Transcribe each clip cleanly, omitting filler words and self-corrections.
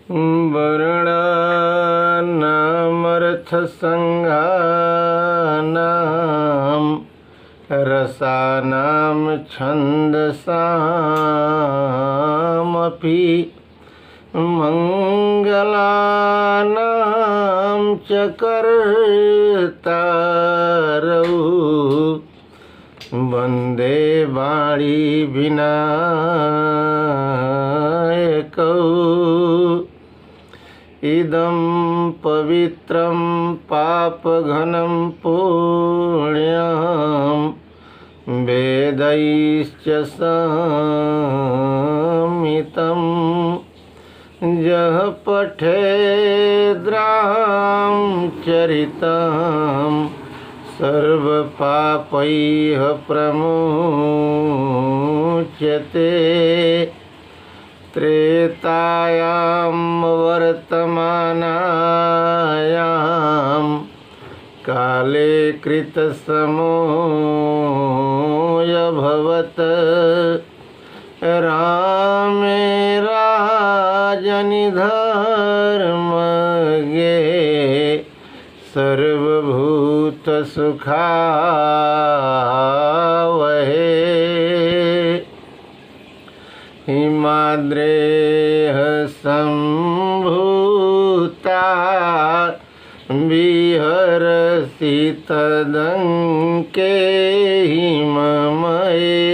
वर्णानामर्थसङ्घानां रसानां छन्दसामपि मङ्गलानां च कर्तारौ वन्दे वाणी विनायकौ। इदं पवित्रं पापघनं पुण्यं वेदैश्च समितं यः पठेद्रामचरितं सर्वपापैः प्रमुच्यते। त्रेतायां वर्तमानायां काले कृतसमोऽभवत् रामे राजनिधर्मज्ञे सर्वभूतसुखावहे। हिमाद्रेः सम्भूता विहरसि तदङ्के हिममये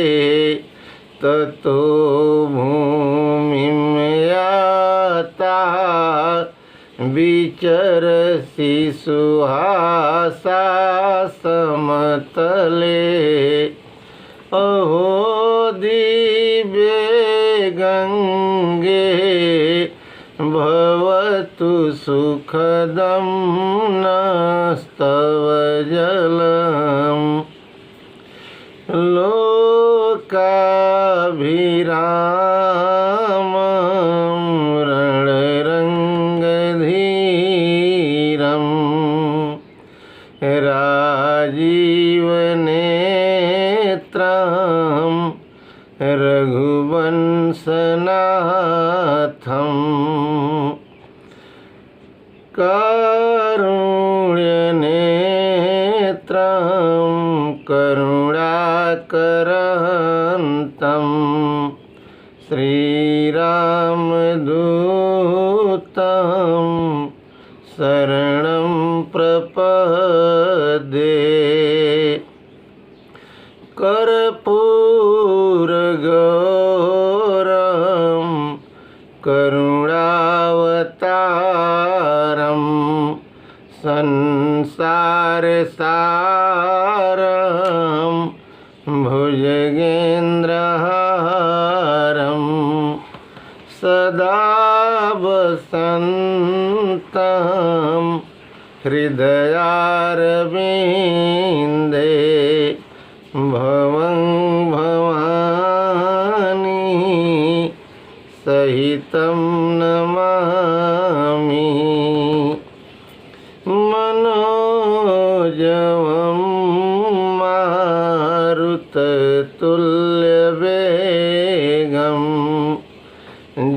ततो भूमिं याता विचरसि सुहासा समतले। अहो दिव्ये गंगे भवतु सुखदं नस्तव जलम् लोकाभिरामं रणरङ्गधीरं राजीवनेत्रं रघुवंशनाथं कारुण्यनेत्रं करुणाकरन्तं श्रीरामदूतं शरणं प्रपद्ये। कर्पूरगौरं करुणावतारं संसारसारं भुजगेन्द्रहारं सदा वसन्तं हृदयारविन्दे भवं भवानी सहितं नमामि। मनोजवं मारुततुल्यवेगं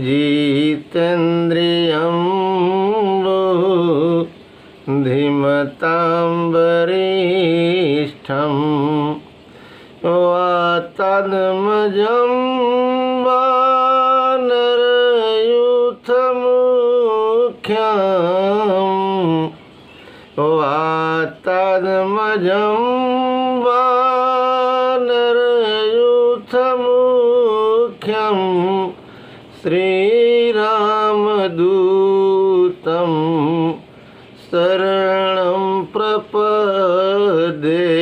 जितेन्द्रियं बुद्धिमतां वरिष्ठं वातात्मजं वानरयूथमुख्यं वातात्मजं वानरयूथमुख्यं श्रीरामदूतं शरणं प्रपद्ये।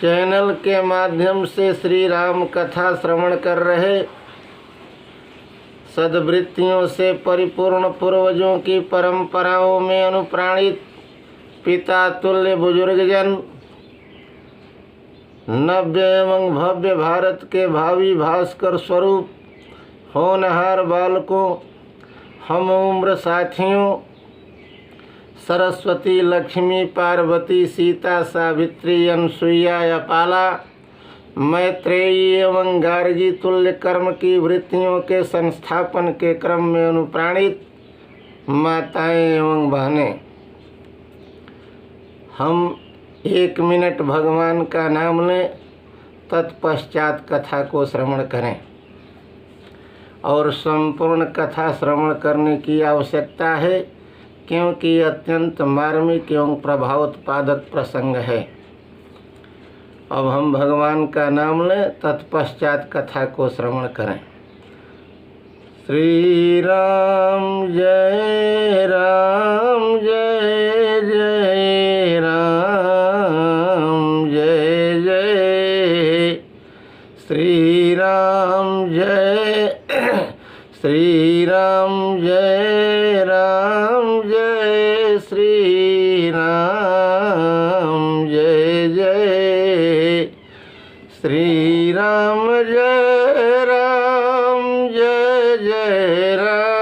चैनल के माध्यम से श्री राम कथा श्रवण कर रहे सद्वृत्तियों से परिपूर्ण पूर्वजों की परंपराओं में अनुप्राणित पिता तुल्य बुजुर्गजन, नव्य एवं भव्य भारत के भावी भास्कर स्वरूप होनहार बालकों, हम उम्र साथियों, सरस्वती, लक्ष्मी, पार्वती, सीता, सावित्री, अनसुईया, अपाला, मैत्रेयी एवं गार्गी तुल्य कर्म की वृत्तियों के संस्थापन के क्रम में अनुप्राणित माताएं एवं बहनें, हम 1 मिनट भगवान का नाम लें, तत्पश्चात कथा को श्रवण करें। और संपूर्ण कथा श्रवण करने की आवश्यकता है, क्योंकि अत्यंत मार्मिक एवं प्रभावोत्पादक प्रसंग है। अब हम भगवान का नाम लें, तत्पश्चात कथा को श्रवण करें। श्री राम जय राम जय जय राम जय जय श्री राम जय श्री राम जय राम जय श्री राम जय जय श्री राम जय राम जय जय राम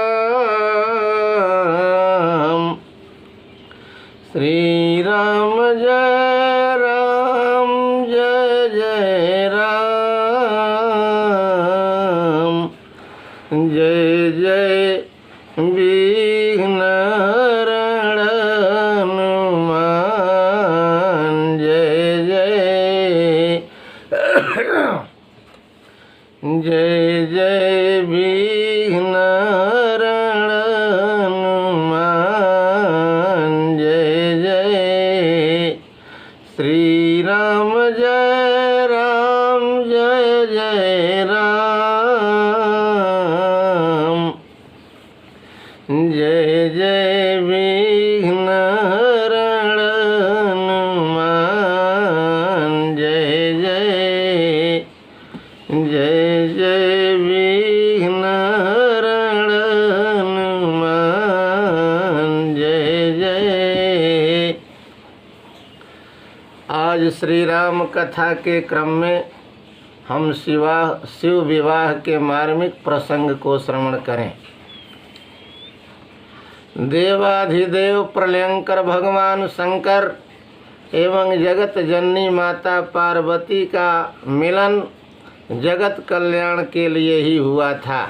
श्री राम जय राम जय जय राम जय जय विघ्न हरण हनुमान जय जय जय जय विघ्न हरण हनुमान जय जय श्री राम जय राम जय जय राम जय जय विघ्न हरण हनुमान जय जय जय जय विघ्न हरण हनुमान जय जय। आज श्री राम कथा के क्रम में हम शिव विवाह के मार्मिक प्रसंग को श्रवण करें। देवाधिदेव प्रलयंकर भगवान शंकर एवं जगत जननी माता पार्वती का मिलन जगत कल्याण के लिए ही हुआ था।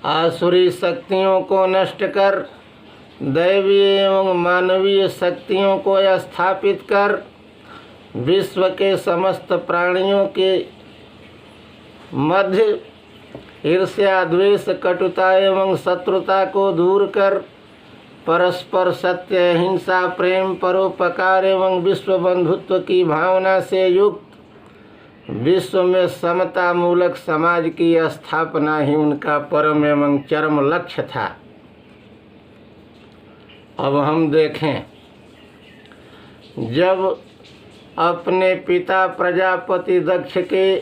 आसुरी शक्तियों को नष्ट कर दैवीय एवं मानवीय शक्तियों को स्थापित कर विश्व के समस्त प्राणियों के मध्य ईर्ष्या द्वेष कटुता एवं शत्रुता को दूर कर परस्पर सत्य अहिंसा प्रेम परोपकार एवं विश्व बंधुत्व की भावना से युक्त विश्व में समता मूलक समाज की स्थापना ही उनका परम एवं चरम लक्ष्य था। अब हम देखें, जब अपने पिता प्रजापति दक्ष के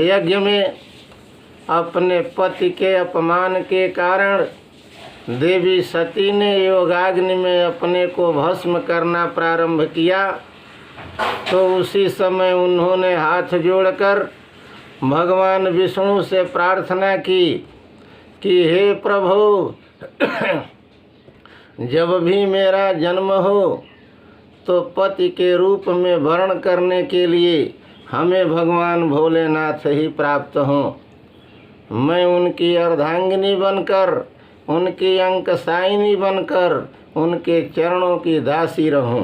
यज्ञ में अपने पति के अपमान के कारण देवी सती ने योगाग्नि में अपने को भस्म करना प्रारंभ किया, तो उसी समय उन्होंने हाथ जोड़कर भगवान विष्णु से प्रार्थना की कि हे प्रभु, जब भी मेरा जन्म हो तो पति के रूप में वर्ण करने के लिए हमें भगवान भोलेनाथ ही प्राप्त हों। मैं उनकी अर्धांगिनी बनकर, उनकी अंकसायिनी बनकर उनके चरणों की दासी रहूं।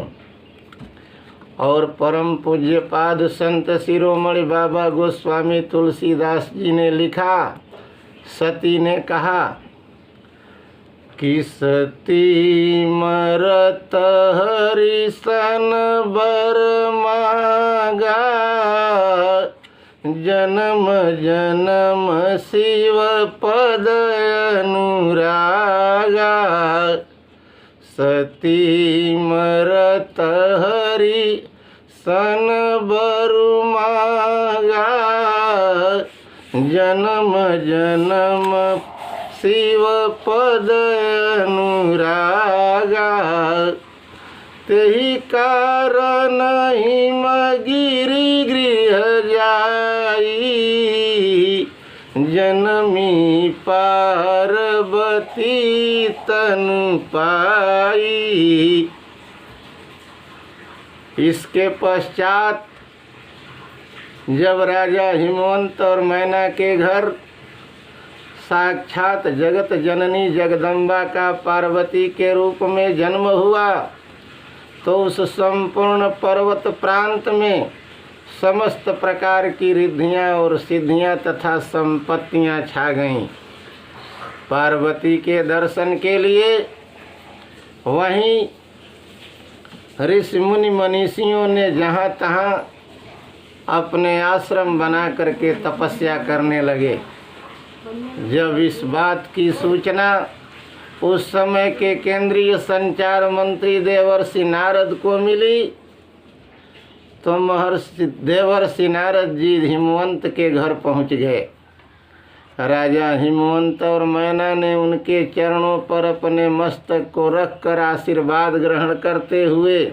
और परम पूज्य पाद संत शिरोमणि बाबा गोस्वामी तुलसीदास जी ने लिखा, सती ने कहा कि सती मरत हरि सन बर मांगा, जन्म जन्म शिव पद अनुरागा। सती मरत हरि सन बरु मांगा, जन्म जन्म शिव पद अनुरागा। तेहि कारण हिम गिरि गृह जाई, जनमी पार्वती तनु पाई। इसके पश्चात जब राजा हिमवंत और मैना के घर साक्षात जगत जननी जगदम्बा का पार्वती के रूप में जन्म हुआ तो उस संपूर्ण पर्वत प्रांत में समस्त प्रकार की रिद्धियाँ और सिद्धियाँ तथा संपत्तियाँ छा गईं। पार्वती के दर्शन के लिए वहीं ऋषि मुनि मनीषियों ने जहाँ तहाँ अपने आश्रम बना करके तपस्या करने लगे। जब इस बात की सूचना उस समय के केंद्रीय संचार मंत्री देवर्षि नारद को मिली तो महर्षि देवर्षि नारद जी हिमवंत के घर पहुंच गए। राजा हिमवंत और मैना ने उनके चरणों पर अपने मस्तक को रखकर आशीर्वाद ग्रहण करते हुए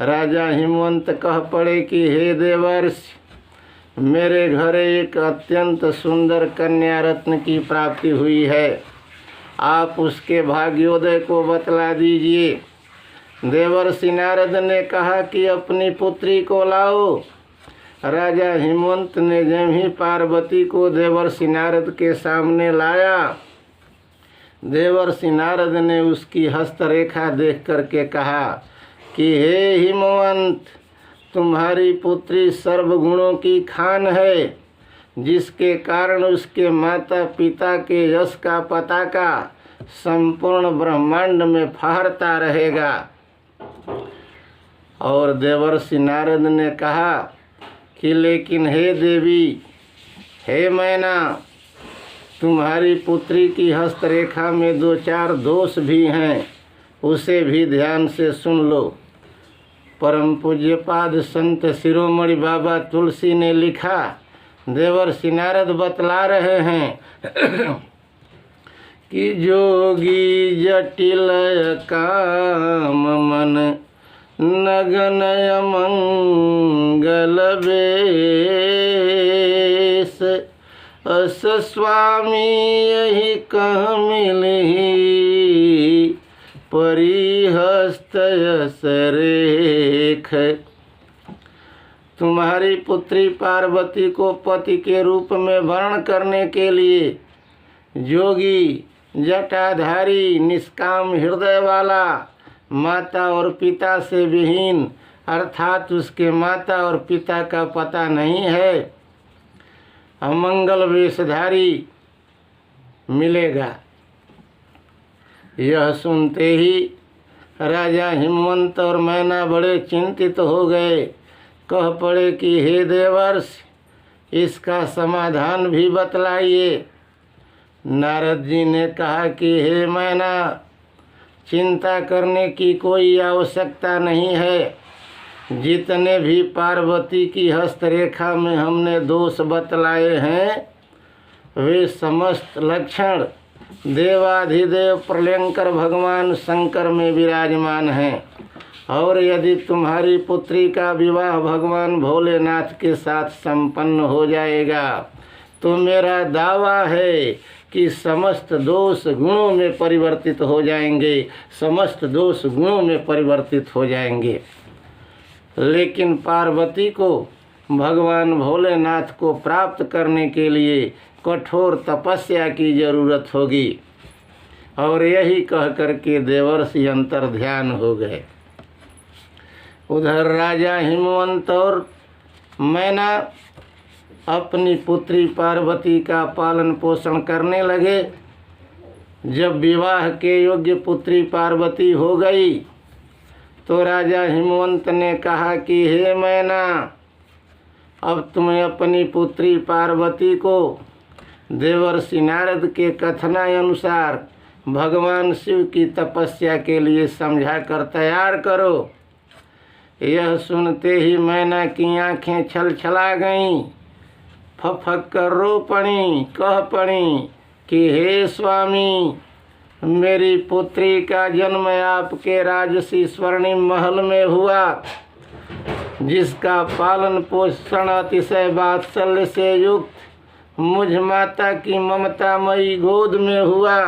राजा हिमवंत कह पड़े कि हे देवर्षि, मेरे घर एक अत्यंत सुंदर कन्या रत्न की प्राप्ति हुई है, आप उसके भाग्योदय को बतला दीजिए। देवर्षि नारद ने कहा कि अपनी पुत्री को लाओ। राजा हिमवंत ने जब ही पार्वती को देवर्षि नारद के सामने लाया, देवर्षि नारद ने उसकी हस्तरेखा देख करके कहा कि हे हिमवंत, तुम्हारी पुत्री सर्वगुणों की खान है, जिसके कारण उसके माता पिता के यश का पताका संपूर्ण ब्रह्मांड में फहरता रहेगा। और देवर्षि नारद ने कहा कि लेकिन हे देवी, हे मैना, तुम्हारी पुत्री की हस्तरेखा में 2-4 दोष भी हैं, उसे भी ध्यान से सुन लो। परम पूज्यपाद संत शिरोमणि बाबा तुलसी ने लिखा, देवर्षि नारद बतला रहे हैं कि जोगी जटिल काम मन नगनय मंगल बेस, अस स्वामी यही कह मिलही परिहस्त यस रेख। तुम्हारी पुत्री पार्वती को पति के रूप में वर्ण करने के लिए जोगी जटाधारी निष्काम हृदय वाला, माता और पिता से विहीन अर्थात उसके माता और पिता का पता नहीं है, अमंगल वेशधारी मिलेगा। यह सुनते ही राजा हिमवंत और मैना बड़े चिंतित हो गए। कह पड़े कि हे देवर्षि, इसका समाधान भी बतलाइए। नारद जी ने कहा कि हे मैना, चिंता करने की कोई आवश्यकता नहीं है। जितने भी पार्वती की हस्तरेखा में हमने दोष बतलाए हैं, वे समस्त लक्षण देवाधिदेव प्रलयंकर भगवान शंकर में विराजमान हैं। और यदि तुम्हारी पुत्री का विवाह भगवान भोलेनाथ के साथ संपन्न हो जाएगा तो मेरा दावा है कि समस्त दोष गुणों में परिवर्तित हो जाएंगे, समस्त दोष गुणों में परिवर्तित हो जाएंगे। लेकिन पार्वती को भगवान भोलेनाथ को प्राप्त करने के लिए कठोर तपस्या की जरूरत होगी। और यही कह करके देवर्षि अंतर ध्यान हो गए। उधर राजा हिमवंत और मैना अपनी पुत्री पार्वती का पालन पोषण करने लगे। जब विवाह के योग्य पुत्री पार्वती हो गई तो राजा हिमवंत ने कहा कि हे मैना, अब तुम्हें अपनी पुत्री पार्वती को देवर्षि नारद के कथनानुसार भगवान शिव की तपस्या के लिए समझा कर तैयार करो। यह सुनते ही मैना की आँखें छलछला गईं, फफक कर रो पड़ी, कह पड़ी कि हे स्वामी, मेरी पुत्री का जन्म आपके राजसी स्वर्णिम महल में हुआ, जिसका पालन पोषण अतिशय वात्सल्य से युक्त मुझ माता की ममतामयी गोद में हुआ,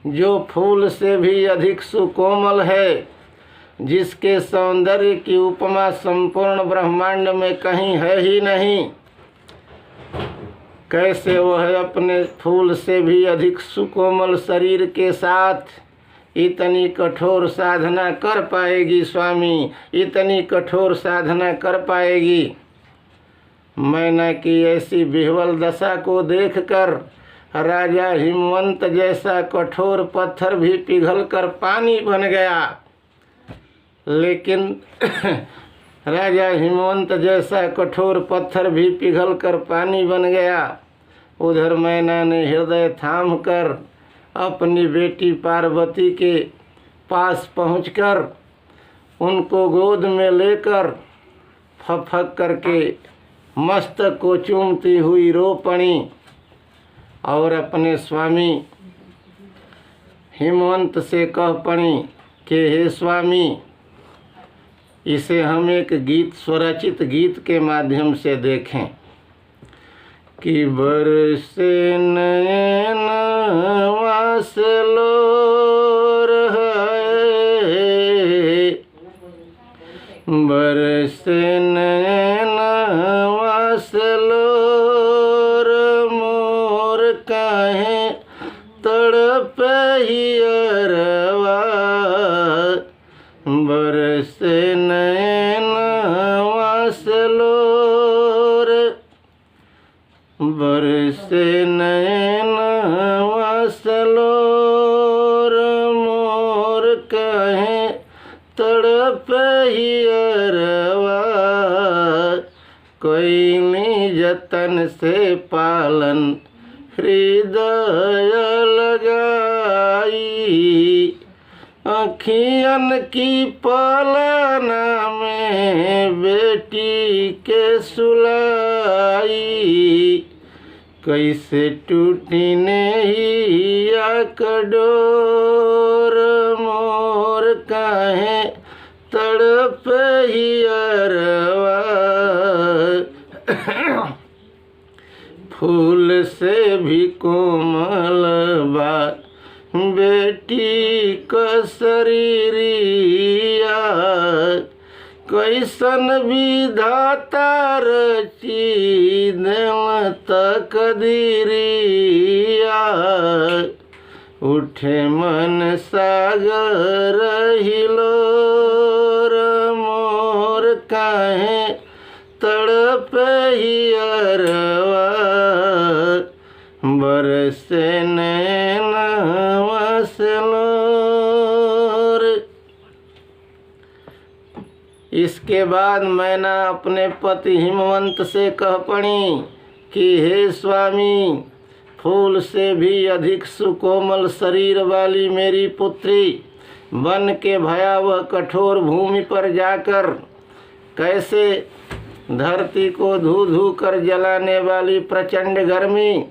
जो फूल से भी अधिक सुकोमल है, जिसके सौंदर्य की उपमा संपूर्ण ब्रह्मांड में कहीं है ही नहीं, कैसे वह अपने फूल से भी अधिक सुकोमल शरीर के साथ इतनी कठोर साधना कर पाएगी स्वामी, इतनी कठोर साधना कर पाएगी। मैना की ऐसी विह्वल दशा को देखकर राजा हिमवंत जैसा कठोर पत्थर भी पिघलकर पानी बन गया। लेकिन राजा हिमवंत जैसा कठोर पत्थर भी पिघलकर पानी बन गया। उधर मैना ने हृदय थाम कर अपनी बेटी पार्वती के पास पहुंचकर उनको गोद में लेकर फक करके मस्तक को चूमती हुई रो पड़ी और अपने स्वामी हिमवंत से कह पड़ी कि हे स्वामी, इसे हम एक गीत स्वरचित गीत के माध्यम से देखें कि बरसे नयन वासलो रहे, बरसे नयन वासलो मोर काहे तड़प हियरवा, बरसे नयन वासलो बरसे नयन वासलो मोर कहे तड़प हियरवा, कोई जतन से पालन हृदय लगाई, अखियन की पालना में बेटी के सुलाई, कैसे टूटी नैया कडोर मोर काहे तड़प हियरवा, फूल से भी कोमल बा बेटी का शरीरिया, कैसन विधाता रची दिल तक दीरिया, उठे मन सागर हिलोर मोर काहे तड़प हियरवा, बरसे नैन वासलोर। इसके बाद मैना अपने पति हिमवंत से कह पड़ी कि हे स्वामी, फूल से भी अधिक सुकोमल शरीर वाली मेरी पुत्री बन के भयावह कठोर भूमि पर जाकर कैसे धरती को धू धू कर जलाने वाली प्रचंड गर्मी,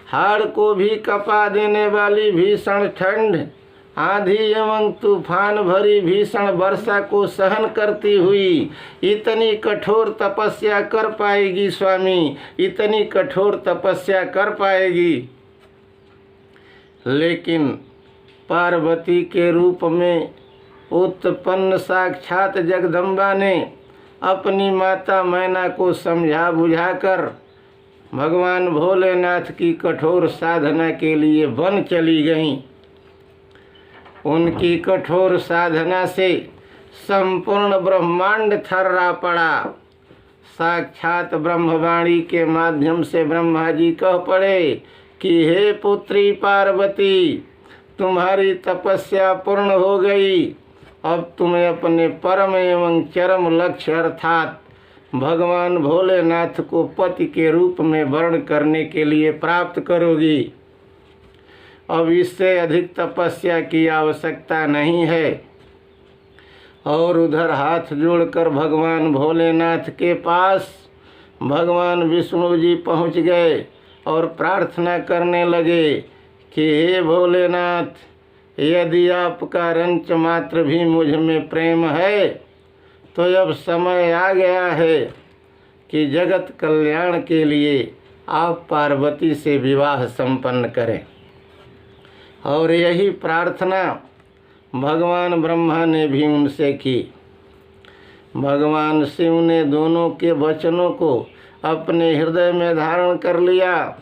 हाड़ को भी कपा देने वाली भीषण ठंड, आंधी एवं तूफान भरी भीषण वर्षा को सहन करती हुई इतनी कठोर तपस्या कर पाएगी स्वामी, इतनी कठोर तपस्या कर पाएगी। लेकिन पार्वती के रूप में उत्पन्न साक्षात जगदम्बा ने अपनी माता मैना को समझा बुझाकर भगवान भोलेनाथ की कठोर साधना के लिए वन चली गईं। उनकी कठोर साधना से संपूर्ण ब्रह्मांड थर्रा पड़ा। साक्षात ब्रह्मवाणी के माध्यम से ब्रह्मा जी कह पड़े कि हे पुत्री पार्वती, तुम्हारी तपस्या पूर्ण हो गई। अब तुम्हें अपने परम एवं चरम लक्ष्य अर्थात भगवान भोलेनाथ को पति के रूप में वर्ण करने के लिए प्राप्त करोगी। अब इससे अधिक तपस्या की आवश्यकता नहीं है। और उधर हाथ जोड़कर भगवान भोलेनाथ के पास भगवान विष्णु जी पहुँच गए और प्रार्थना करने लगे कि हे भोलेनाथ, यदि आपका रंच मात्र भी मुझ में प्रेम है तो अब समय आ गया है कि जगत कल्याण के लिए आप पार्वती से विवाह संपन्न करें। और यही प्रार्थना भगवान ब्रह्मा ने भी उनसे की। भगवान शिव ने दोनों के वचनों को अपने हृदय में धारण कर लिया।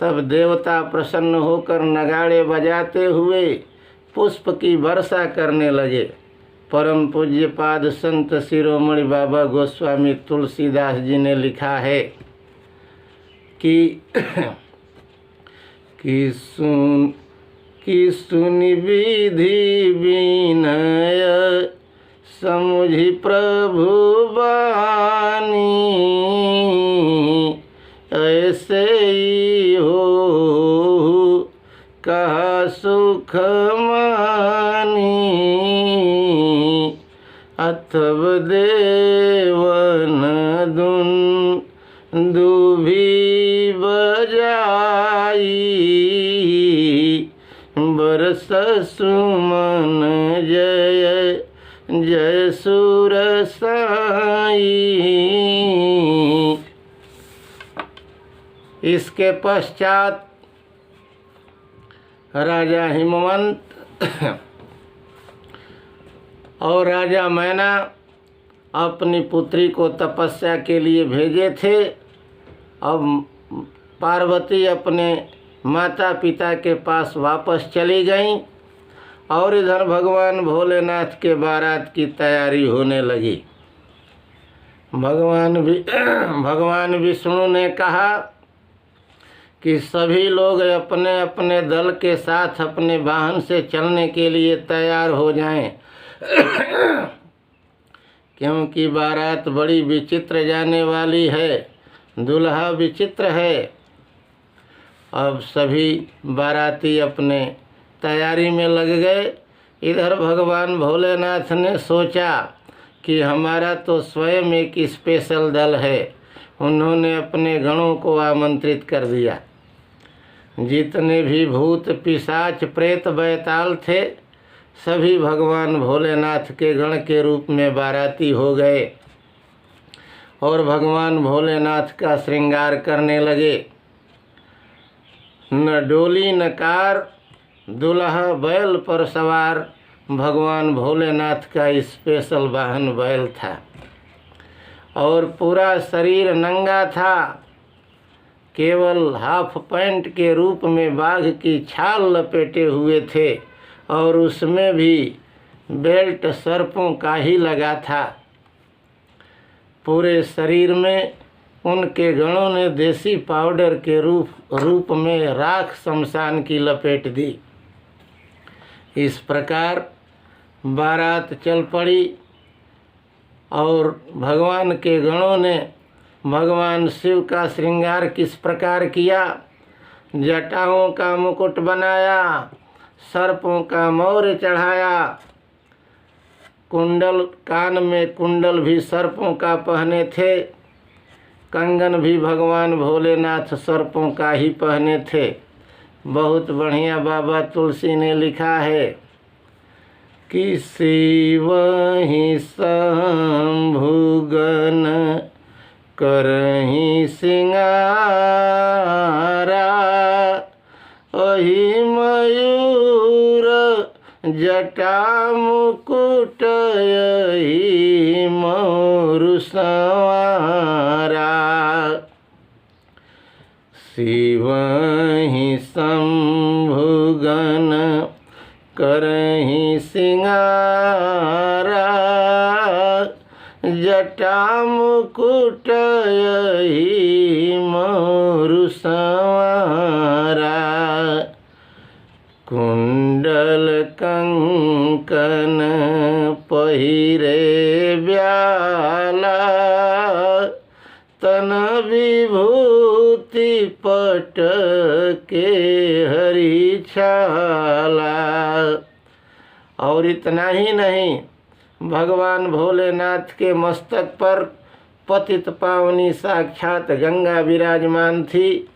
तब देवता प्रसन्न होकर नगाड़े बजाते हुए पुष्प की वर्षा करने लगे। परम पूज्य पाद संत शिरोमणि बाबा गोस्वामी तुलसीदास जी ने लिखा है कि सुनि विधि विनय समुझि प्रभु बानी, ऐसे ही हो कहा सुख मानी, अथव देवन धुन दुभी बजाई, बरस सुमन जय जय सुर साई। इसके पश्चात राजा हिमवंत और राजा मैना अपनी पुत्री को तपस्या के लिए भेजे थे। अब पार्वती अपने माता पिता के पास वापस चली गईं और इधर भगवान भोलेनाथ के बारात की तैयारी होने लगी। भगवान विष्णु ने कहा कि सभी लोग अपने अपने दल के साथ अपने वाहन से चलने के लिए तैयार हो जाएं, क्योंकि बारात बड़ी विचित्र जाने वाली है, दूल्हा विचित्र है। अब सभी बाराती अपने तैयारी में लग गए। इधर भगवान भोलेनाथ ने सोचा कि हमारा तो स्वयं एक स्पेशल दल है। उन्होंने अपने गणों को आमंत्रित कर दिया। जितने भी भूत पिशाच प्रेत बैताल थे सभी भगवान भोलेनाथ के गण के रूप में बाराती हो गए और भगवान भोलेनाथ का श्रृंगार करने लगे। न डोली न कार, दुल्हा बैल पर सवार भगवान भोलेनाथ का स्पेशल वाहन बैल था और पूरा शरीर नंगा था। केवल हाफ पैंट के रूप में बाघ की छाल लपेटे हुए थे और उसमें भी बेल्ट सर्पों का ही लगा था। पूरे शरीर में उनके गणों ने देसी पाउडर के रूप में राख शमशान की लपेट दी। इस प्रकार बारात चल पड़ी और भगवान के गणों ने भगवान शिव का श्रृंगार किस प्रकार किया। जटाओं का मुकुट बनाया, सर्पों का मौर चढ़ाया, कुंडल, कान में कुंडल भी सर्पों का पहने थे, कंगन भी भगवान भोलेनाथ सर्पों का ही पहने थे। बहुत बढ़िया बाबा तुलसी ने लिखा है कि शिव ही शंभुगन करहि सिंगारा, अहि मयूर जटा मुकुट यही मोर संवारा। शिव ही शंभुगन करहि सिंगारा, जटा मुकुट यही मोर संवारा। कुंडल कंकन पहिरे ब्याला, तन विभूति पट के हरि छाला। और इतना ही नहीं, भगवान भोलेनाथ के मस्तक पर पतित पावनी साक्षात गंगा विराजमान थी।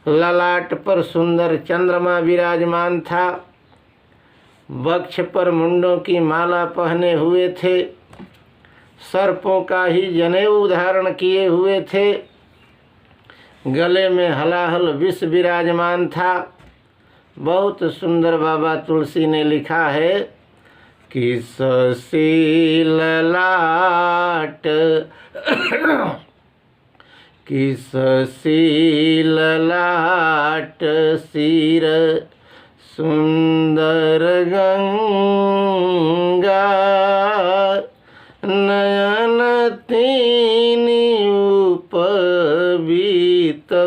ललाट पर सुंदर चंद्रमा विराजमान था। वक्ष पर मुंडों की माला पहने हुए थे। सर्पों का ही जनेऊ धारण किए हुए थे। गले में हलाहल विष विराजमान था। बहुत सुंदर बाबा तुलसी ने लिखा है कि ससी ललाट कि ससी ललाट सिर सुंदर गंगा नयन तीनि उपवीत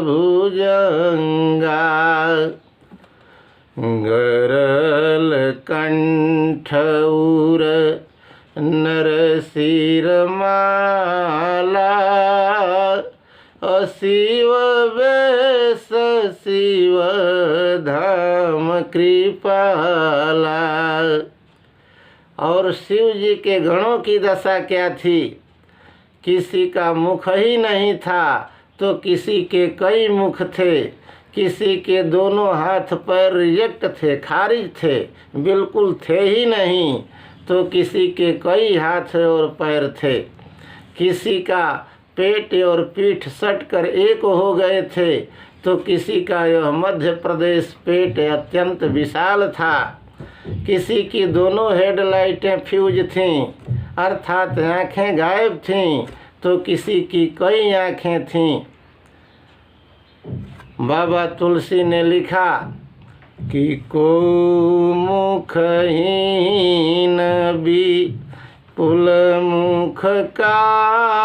भुजंगा गरल कंठ उर नरसिर माला अशिव वेश शिव धाम कृपाला। और शिव जी के गणों की दशा क्या थी? किसी का मुख ही नहीं था तो किसी के कई मुख थे, किसी के दोनों हाथ पैर रिजेक्ट थे, खारिज थे, बिल्कुल थे ही नहीं, तो किसी के कई हाथ और पैर थे, किसी का पेट और पीठ सट कर एक हो गए थे, तो किसी का यह मध्य प्रदेश पेट अत्यंत विशाल था, किसी की दोनों हेडलाइटें फ्यूज थीं अर्थात आँखें गायब थीं, तो किसी की कई आँखें थीं। बाबा तुलसी ने लिखा कि को मुखहीन विपुल मुख काहू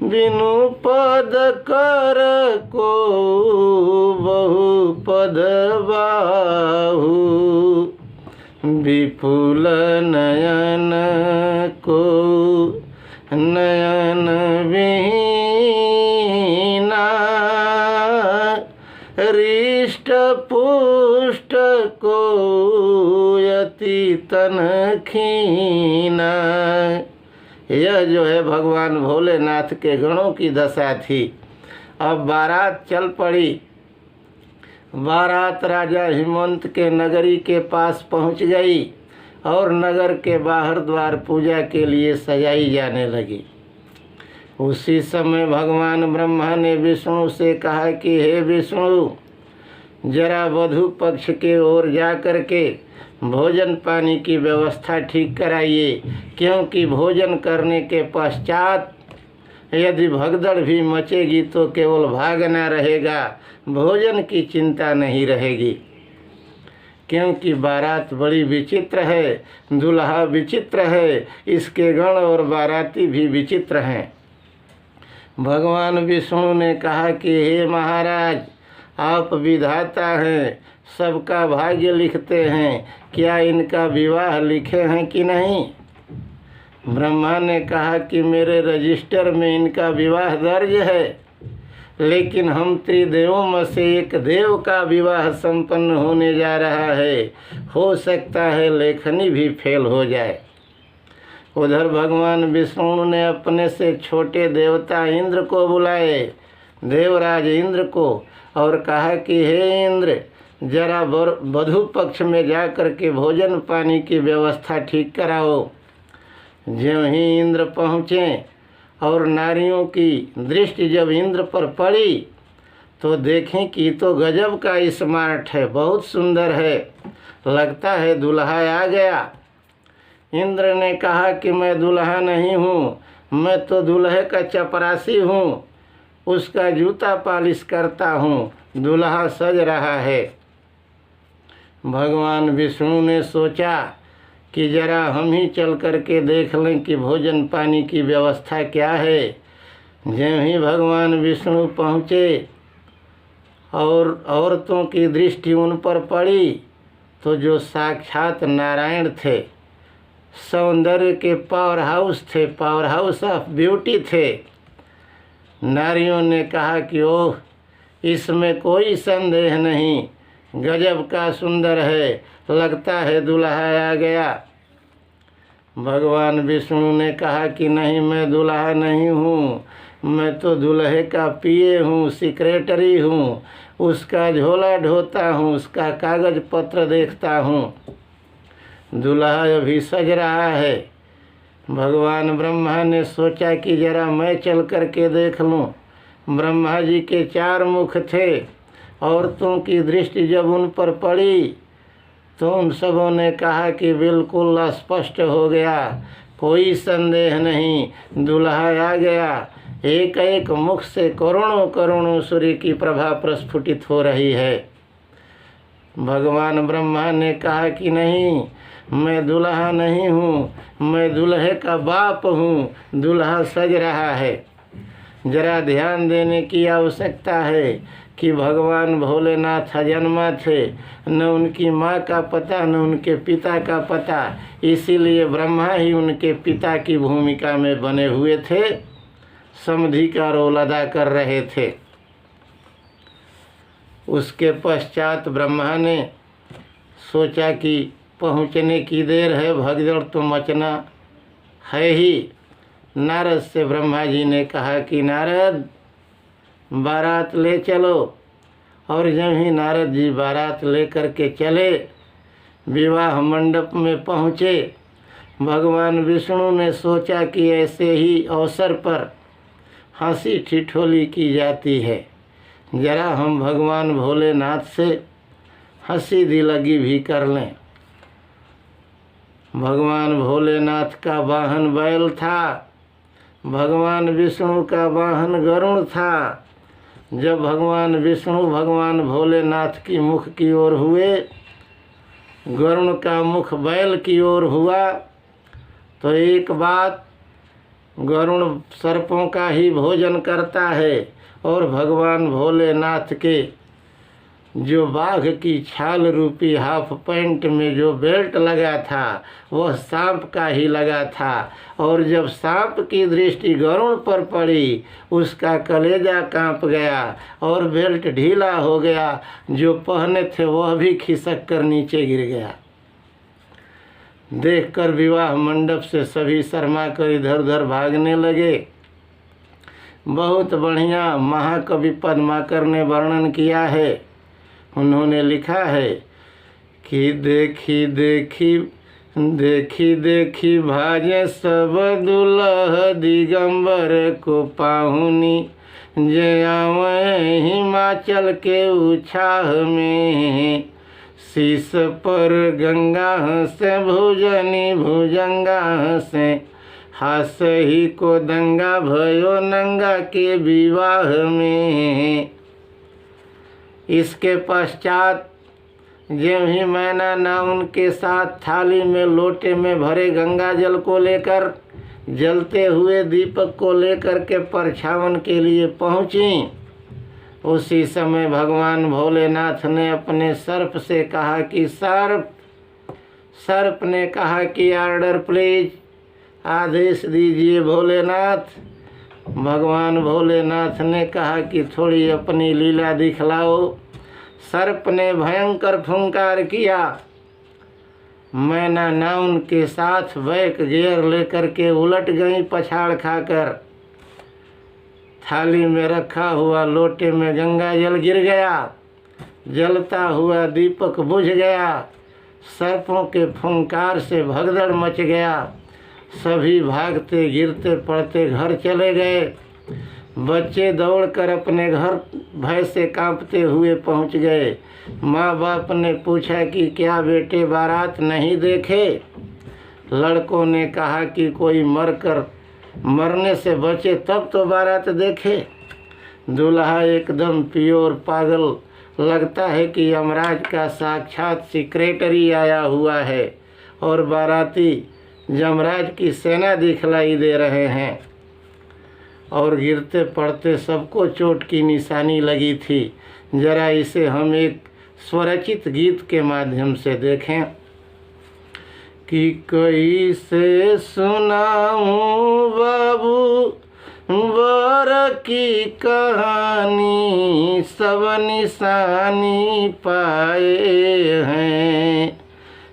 बिनु पद कर को बहु पद बाहु विपुल नयन को नयन विहीना रिष्ट पुष्ट को यति तन खीना। यह जो है भगवान भोलेनाथ के गणों की दशा थी। अब बारात चल पड़ी। बारात राजा हिमवंत के नगरी के पास पहुंच गई और नगर के बाहर द्वार पूजा के लिए सजाई जाने लगी। उसी समय भगवान ब्रह्मा ने विष्णु से कहा कि हे विष्णु, जरा वधू पक्ष के ओर जा कर के भोजन पानी की व्यवस्था ठीक कराइए, क्योंकि भोजन करने के पश्चात यदि भगदड़ भी मचेगी तो केवल भागना रहेगा, भोजन की चिंता नहीं रहेगी। क्योंकि बारात बड़ी विचित्र है, दूल्हा विचित्र है, इसके गण और बाराती भी विचित्र हैं। भगवान विष्णु ने कहा कि हे महाराज, आप विधाता हैं, सबका भाग्य लिखते हैं, क्या इनका विवाह लिखे हैं कि नहीं? ब्रह्मा ने कहा कि मेरे रजिस्टर में इनका विवाह दर्ज है, लेकिन हम त्रिदेवों में से एक देव का विवाह संपन्न होने जा रहा है, हो सकता है लेखनी भी फेल हो जाए। उधर भगवान विष्णु ने अपने से छोटे देवता इंद्र को बुलाए, देवराज इंद्र को, और कहा कि हे इंद्र, जरा वधू पक्ष में जा कर के भोजन पानी की व्यवस्था ठीक कराओ। ज्यों ही इंद्र पहुँचे और नारियों की दृष्टि जब इंद्र पर पड़ी तो देखें कि तो गजब का स्मार्ट है, बहुत सुंदर है, लगता है दूल्हा आ गया। इंद्र ने कहा कि मैं दूल्हा नहीं हूँ, मैं तो दूल्हे का चपरासी हूँ, उसका जूता पालिश करता हूँ, दूल्हा सज रहा है। भगवान विष्णु ने सोचा कि जरा हम ही चल कर के देख लें कि भोजन पानी की व्यवस्था क्या है। ज्यों ही भगवान विष्णु पहुँचे और औरतों की दृष्टि उन पर पड़ी तो जो साक्षात नारायण थे, सौंदर्य के पावर हाउस थे, पावर हाउस ऑफ ब्यूटी थे। नारियों ने कहा कि ओह, इसमें कोई संदेह नहीं, गजब का सुंदर है, लगता है दूल्हा आ गया। भगवान विष्णु ने कहा कि नहीं, मैं दूल्हा नहीं हूँ, मैं तो दूल्हे का पिए हूँ, सेक्रेटरी हूँ, उसका झोला ढोता हूँ, उसका कागज पत्र देखता हूँ। दूल्हा अभी सज रहा है। भगवान ब्रह्मा ने सोचा कि जरा मैं चल कर के देख लूँ। ब्रह्मा जी के 4 मुख थे। औरतों की दृष्टि जब उन पर पड़ी तो उन सबों ने कहा कि बिल्कुल स्पष्ट हो गया, कोई संदेह नहीं, दूल्हा आ गया। एक एक मुख से करोड़ों करोड़ों सूर्य की प्रभा प्रस्फुटित हो रही है। भगवान ब्रह्मा ने कहा कि नहीं, मैं दूल्हा नहीं हूँ, मैं दूल्हे का बाप हूँ, दूल्हा सज रहा है। जरा ध्यान देने की आवश्यकता है कि भगवान भोलेनाथ अजन्मा थे, न उनकी माँ का पता न उनके पिता का पता, इसीलिए ब्रह्मा ही उनके पिता की भूमिका में बने हुए थे, समधी का रोल अदा कर रहे थे। उसके पश्चात ब्रह्मा ने सोचा कि पहुँचने की देर है, भगदड़ तो मचना है ही। नारद से ब्रह्मा जी ने कहा कि नारद, बारात ले चलो। और जब ही नारद जी बारात ले करके चले, विवाह मंडप में पहुँचे, भगवान विष्णु ने सोचा कि ऐसे ही अवसर पर हंसी ठिठोली की जाती है, जरा हम भगवान भोलेनाथ से हंसी दिलगी भी कर लें। भगवान भोलेनाथ का वाहन बैल था, भगवान विष्णु का वाहन गरुड़ था। जब भगवान विष्णु भगवान भोलेनाथ की मुख की ओर हुए, गरुड़ का मुख बैल की ओर हुआ, तो एक बात, गरुड़ सर्पों का ही भोजन करता है और भगवान भोलेनाथ के जो बाघ की छाल रूपी हाफ पैंट में जो बेल्ट लगा था वह सांप का ही लगा था। और जब सांप की दृष्टि गरुड़ पर पड़ी, उसका कलेजा कांप गया और बेल्ट ढीला हो गया, जो पहने थे वह भी खिसक कर नीचे गिर गया। देखकर विवाह मंडप से सभी शर्मा कर इधर उधर भागने लगे। बहुत बढ़िया महाकवि पद्माकर ने वर्णन किया है। उन्होंने लिखा है कि देखी देखी देखी देखी भाजे सब दुल्ह दिगंबर को पाहुनी, जे आवे हिमाचल के उछाह में, शीश पर गंगा से भुजनी भुजंगा से, हास ही को दंगा भयो नंगा के विवाह में। इसके पश्चात जब ही मैना ना उनके साथ थाली में लोटे में भरे गंगा जल को लेकर जलते हुए दीपक को लेकर के परछावन के लिए पहुँची, उसी समय भगवान भोलेनाथ ने अपने सर्प से कहा कि सर्प ने कहा कि ऑर्डर प्लीज, आदेश दीजिए भोलेनाथ। भगवान भोलेनाथ ने कहा कि थोड़ी अपनी लीला दिखलाओ। सर्प ने भयंकर फुंकार किया। मैना ना उनके साथ बैक गियर लेकर के उलट गई पछाड़ खाकर। थाली में रखा हुआ लोटे में गंगा जल गिर गया, जलता हुआ दीपक बुझ गया, सर्पों के फुंकार से भगदड़ मच गया। सभी भागते गिरते पड़ते घर चले गए। बच्चे दौड़कर अपने घर भय से कांपते हुए पहुंच गए। माँ बाप ने पूछा कि क्या बेटे बारात नहीं देखे? लड़कों ने कहा कि कोई मरने से बचे तब तो बारात देखे। दूल्हा एकदम प्योर पागल, लगता है कि यमराज का साक्षात सेक्रेटरी आया हुआ है और बाराती यमराज की सेना दिखलाई दे रहे हैं। और गिरते पड़ते सबको चोट की निशानी लगी थी। जरा इसे हम एक स्वरचित गीत के माध्यम से देखें कि कैसे सुनाऊं बाबू बर की कहानी, सब निशानी पाए हैं,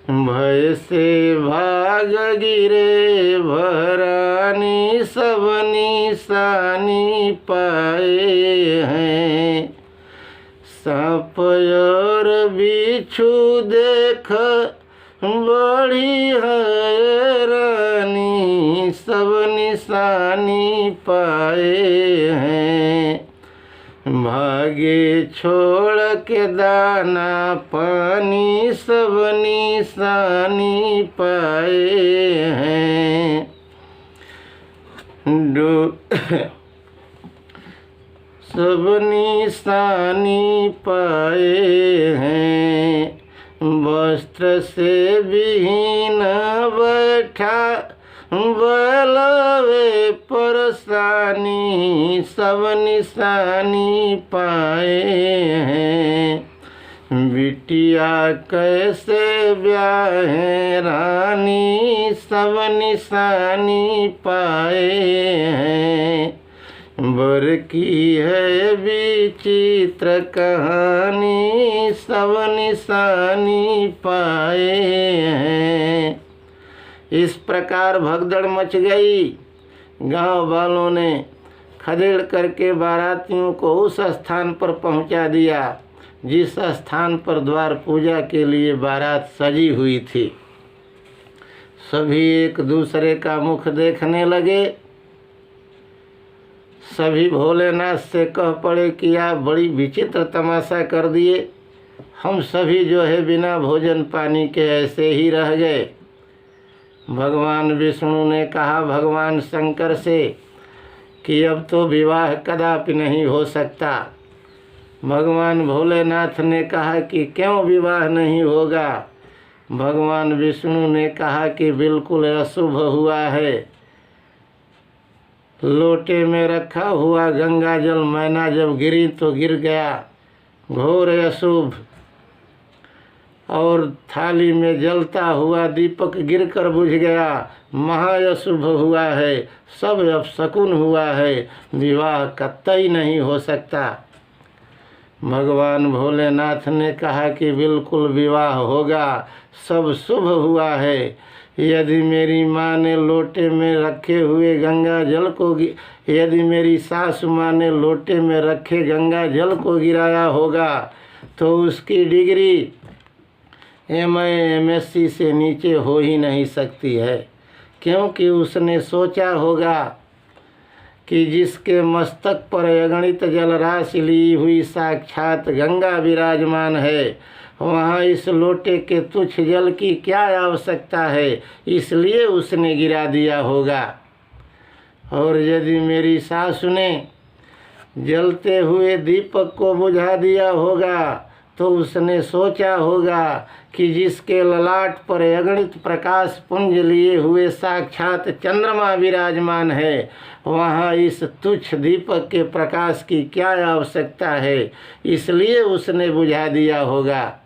भय से भाग गिरे भरानी, सब निशानी पाए हैं। सांप और बिच्छू देख बड़ी हैरानी, सब निशानी पाए हैं। गे छोड़ के दाना पानी सब निशानी पाए हैं। सब निशानी पाए हैं। वस्त्र से विहीन बैठा बलवे परसानी सब निशानी पाए हैं। बिटिया कैसे ब्याहे रानी सब निशानी पाए हैं। बर की है विचित्र कहानी सब निशानी पाए हैं। इस प्रकार भगदड़ मच गई। गांव वालों ने खदेड़ करके बारातियों को उस स्थान पर पहुंचा दिया जिस स्थान पर द्वार पूजा के लिए बारात सजी हुई थी। सभी एक दूसरे का मुख देखने लगे। सभी भोलेनाथ से कह पड़े कि आप बड़ी विचित्र तमाशा कर दिए। हम सभी जो है बिना भोजन पानी के ऐसे ही रह गए। भगवान विष्णु ने कहा भगवान शंकर से कि अब तो विवाह कदापि नहीं हो सकता। भगवान भोलेनाथ ने कहा कि क्यों विवाह नहीं होगा। भगवान विष्णु ने कहा कि बिल्कुल अशुभ हुआ है। लोटे में रखा हुआ गंगा जल मैना जब गिरी तो गिर गया, घोर अशुभ। और थाली में जलता हुआ दीपक गिरकर बुझ गया, महाअशुभ हुआ है। सब अपशकुन हुआ है। विवाह कतई नहीं हो सकता। भगवान भोलेनाथ ने कहा कि बिल्कुल विवाह होगा, सब शुभ हुआ है। यदि मेरी माँ ने लोटे में रखे हुए गंगा जल को यदि मेरी सासु माँ ने लोटे में रखे गंगा जल को गिराया होगा तो उसकी डिग्री MSc से नीचे हो ही नहीं सकती है, क्योंकि उसने सोचा होगा कि जिसके मस्तक पर अगणित जलराशि ली हुई साक्षात गंगा विराजमान है, वहाँ इस लोटे के तुच्छ जल की क्या आवश्यकता है, इसलिए उसने गिरा दिया होगा। और यदि मेरी सासु ने जलते हुए दीपक को बुझा दिया होगा तो उसने सोचा होगा कि जिसके ललाट पर अगणित प्रकाश पुंज लिए हुए साक्षात चंद्रमा विराजमान है, वहाँ इस तुच्छ दीपक के प्रकाश की क्या आवश्यकता है, इसलिए उसने बुझा दिया होगा।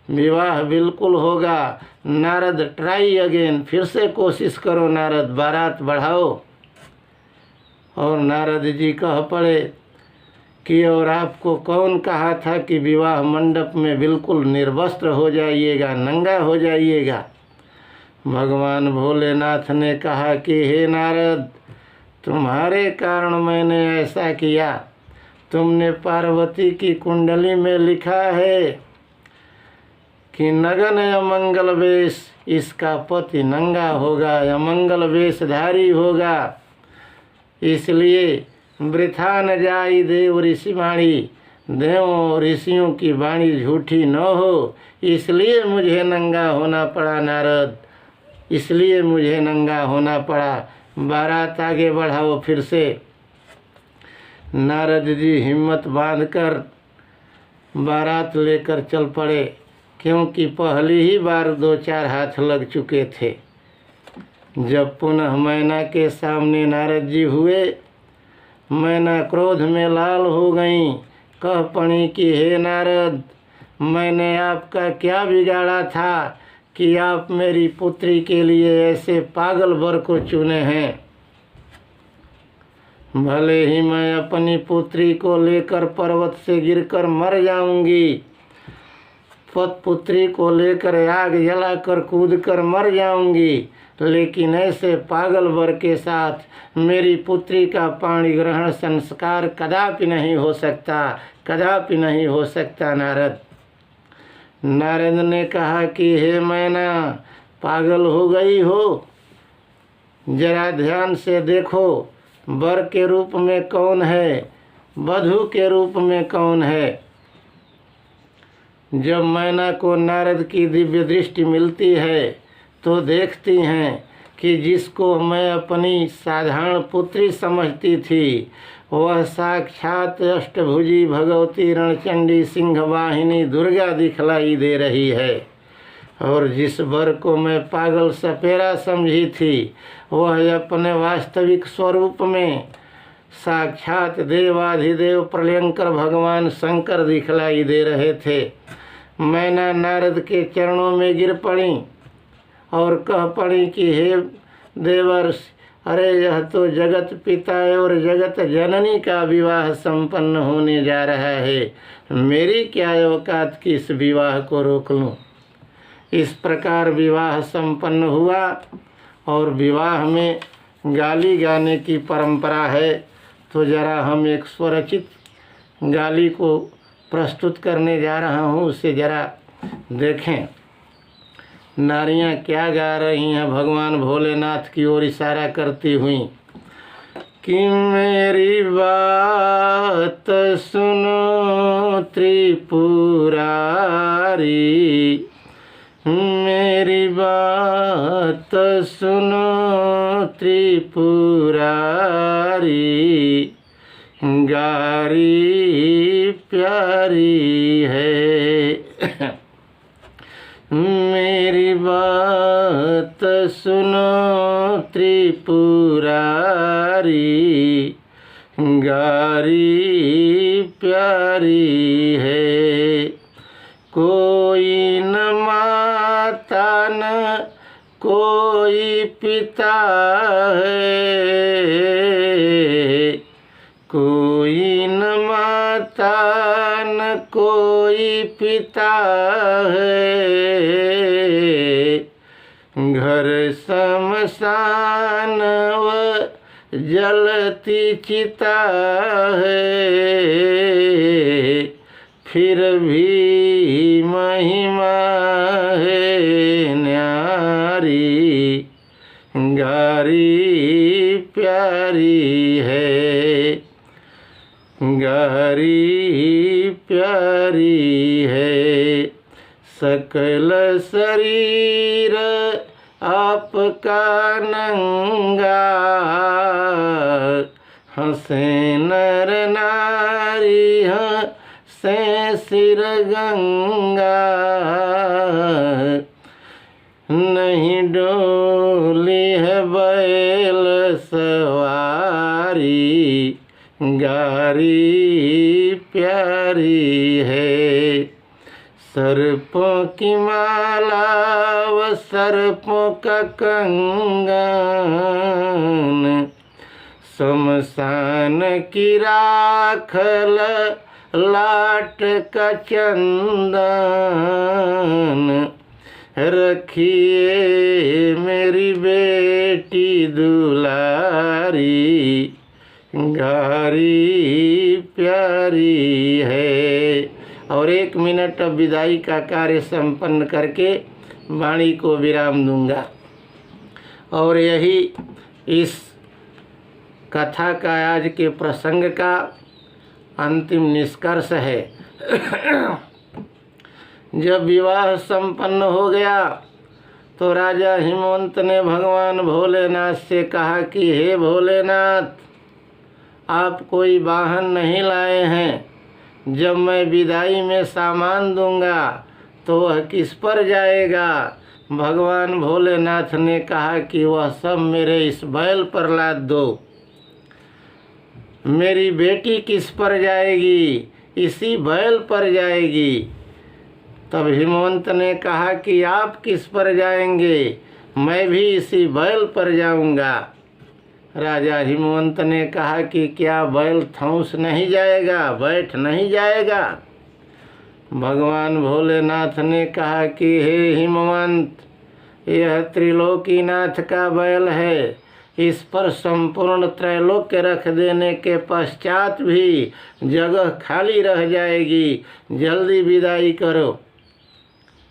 विवाह बिल्कुल होगा। नारद ट्राई अगेन, फिर से कोशिश करो नारद, बारात बढ़ाओ। और नारद जी कह पड़े कि और आपको कौन कहा था कि विवाह मंडप में बिल्कुल निर्वस्त्र हो जाइएगा, नंगा हो जाइएगा। भगवान भोलेनाथ ने कहा कि हे नारद, तुम्हारे कारण मैंने ऐसा किया। तुमने पार्वती की कुंडली में लिखा है कि नगन अमंगल वेश, इसका पति नंगा होगा, अमंगल वेशधारी होगा। इसलिए वृथा न जाई देव ऋषि वाणी, देवों ऋषियों की वाणी झूठी न हो, इसलिए मुझे नंगा होना पड़ा नारद, इसलिए मुझे नंगा होना पड़ा। बारात आगे बढ़ाओ फिर से। नारद जी हिम्मत बांधकर बारात लेकर चल पड़े, क्योंकि पहली ही बार 2-4 हाथ लग चुके थे। जब पुनः मैना के सामने नारद जी हुए, मैना क्रोध में लाल हो गईं। कह पड़ी कि हे नारद, मैंने आपका क्या बिगाड़ा था कि आप मेरी पुत्री के लिए ऐसे पागल वर को चुने हैं। भले ही मैं अपनी पुत्री को लेकर पर्वत से गिरकर मर जाऊंगी, पुत्री को लेकर आग जलाकर कूदकर मर जाऊंगी, लेकिन ऐसे पागल वर के साथ मेरी पुत्री का पाणी ग्रहण संस्कार कदापि नहीं हो सकता, कदापि नहीं हो सकता नारद। नारद ने कहा कि हे मैना, पागल हो गई हो? जरा ध्यान से देखो, वर के रूप में कौन है? वधू के रूप में कौन है। जब मैना को नारद की दिव्य दृष्टि मिलती है तो देखती हैं कि जिसको मैं अपनी साधारण पुत्री समझती थी वह साक्षात अष्टभुजी भगवती रणचंडी सिंह वाहिनी दुर्गा दिखलाई दे रही है, और जिस वर को मैं पागल सपेरा समझी थी वह अपने वास्तविक स्वरूप में साक्षात देवाधिदेव प्रलयंकर भगवान शंकर दिखलाई दे रहे थे। मैना नारद के चरणों में गिर पड़ी और कह पड़ी कि हे देवर्ष, अरे यह तो जगत पिता और जगत जननी का विवाह संपन्न होने जा रहा है, मेरी क्या औकात कि इस विवाह को रोक लूं। इस प्रकार विवाह संपन्न हुआ, और विवाह में गाली गाने की परंपरा है, तो जरा हम एक स्वरचित गाली को प्रस्तुत करने जा रहा हूँ, उसे जरा देखें। नारियां क्या गा रही हैं भगवान भोलेनाथ की ओर इशारा करती हुई कि मेरी बात सुनो त्रिपुरारी, मेरी बात सुनो त्रिपुरारी, गारी प्यारी है। मेरी बात सुनो त्रिपुरारी, गारी प्यारी है। कोई न माता न कोई पिता है, कोई न माता न कोई पिता है, घर शमशान व जलती चिता है, फिर भी महिमा है न्यारी, गारी प्यारी है, गारी प्यारी है। सकल शरीर आपका नंगा, हंसे नर नारी हंसे सिर गंगा, नहीं डोली है बैल सवारी, गारी प्यारी है। सर्पों की माला व सर्पों का कंगन, शमशान की राखल लाट का चंदन, रखिए मेरी बेटी दुलारी, गारी प्यारी है। और 1 मिनट अब विदाई का कार्य संपन्न करके वाणी को विराम दूंगा। और यही इस कथा का आज के प्रसंग का अंतिम निष्कर्ष है। जब विवाह संपन्न हो गया तो राजा हिमवंत ने भगवान भोलेनाथ से कहा कि हे भोलेनाथ, आप कोई वाहन नहीं लाए हैं, जब मैं विदाई में सामान दूंगा तो वह किस पर जाएगा। भगवान भोलेनाथ ने कहा कि वह सब मेरे इस बैल पर लाद दो। मेरी बेटी किस पर जाएगी, इसी बैल पर जाएगी। तब हिमवंत ने कहा कि आप किस पर जाएंगे, मैं भी इसी बैल पर जाऊंगा। राजा हिमवंत ने कहा कि क्या बैल थौस नहीं जाएगा, बैठ नहीं जाएगा। भगवान भोलेनाथ ने कहा कि हे हिमवंत, यह त्रिलोकीनाथ का बैल है, इस पर संपूर्ण त्रैलोक्य रख देने के पश्चात भी जगह खाली रह जाएगी, जल्दी विदाई करो।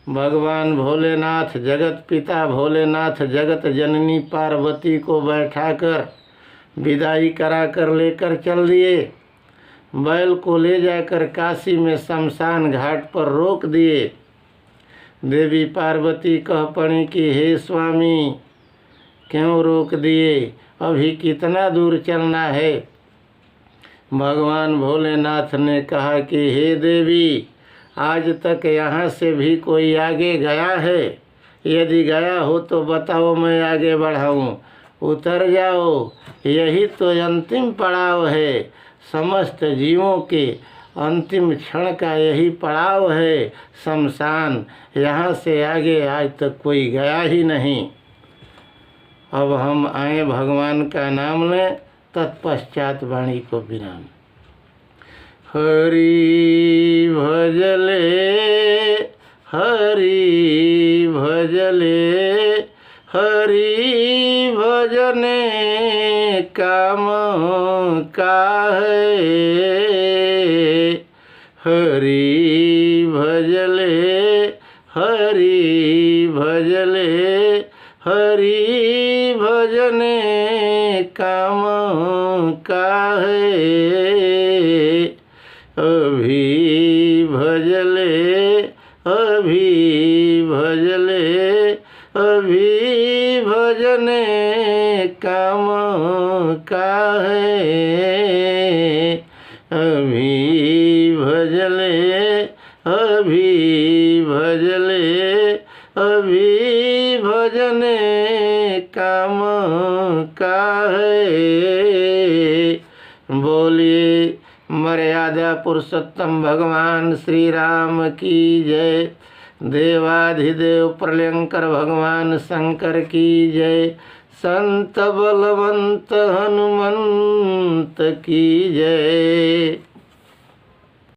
भगवान भोलेनाथ जगत पिता भोलेनाथ जगत जननी पार्वती को बैठाकर विदाई कराकर लेकर चल दिए। बैल को ले जाकर काशी में शमशान घाट पर रोक दिए। देवी पार्वती कह पड़ी कि हे स्वामी, क्यों रोक दिए? अभी कितना दूर चलना है? भगवान भोलेनाथ ने कहा कि हे देवी, आज तक यहाँ से भी कोई आगे गया है? यदि गया हो तो बताओ, मैं आगे बढ़ाऊँ। उतर जाओ, यही तो अंतिम पड़ाव है। समस्त जीवों के अंतिम क्षण का यही पड़ाव है, शमशान। यहाँ से आगे आज तक कोई गया ही नहीं। अब हम आए भगवान का नाम लें, तत्पश्चात वाणी को विराम। हरि भजले, हरि भजले, हरि भजने काम काहे। हरि भजले, हरि भजले, हरि भजने काम काहे। अभी भजले, अभी भजले, अभी भजने काम काहे। अभी भजले, अभी भजले, अभी भजने काम काहे। बोलिए मर्यादा पुरुषोत्तम भगवान श्री राम की जय। देवाधिदेव प्रलयंकर भगवान शंकर की जय। संत बलवंत हनुमंत की जय।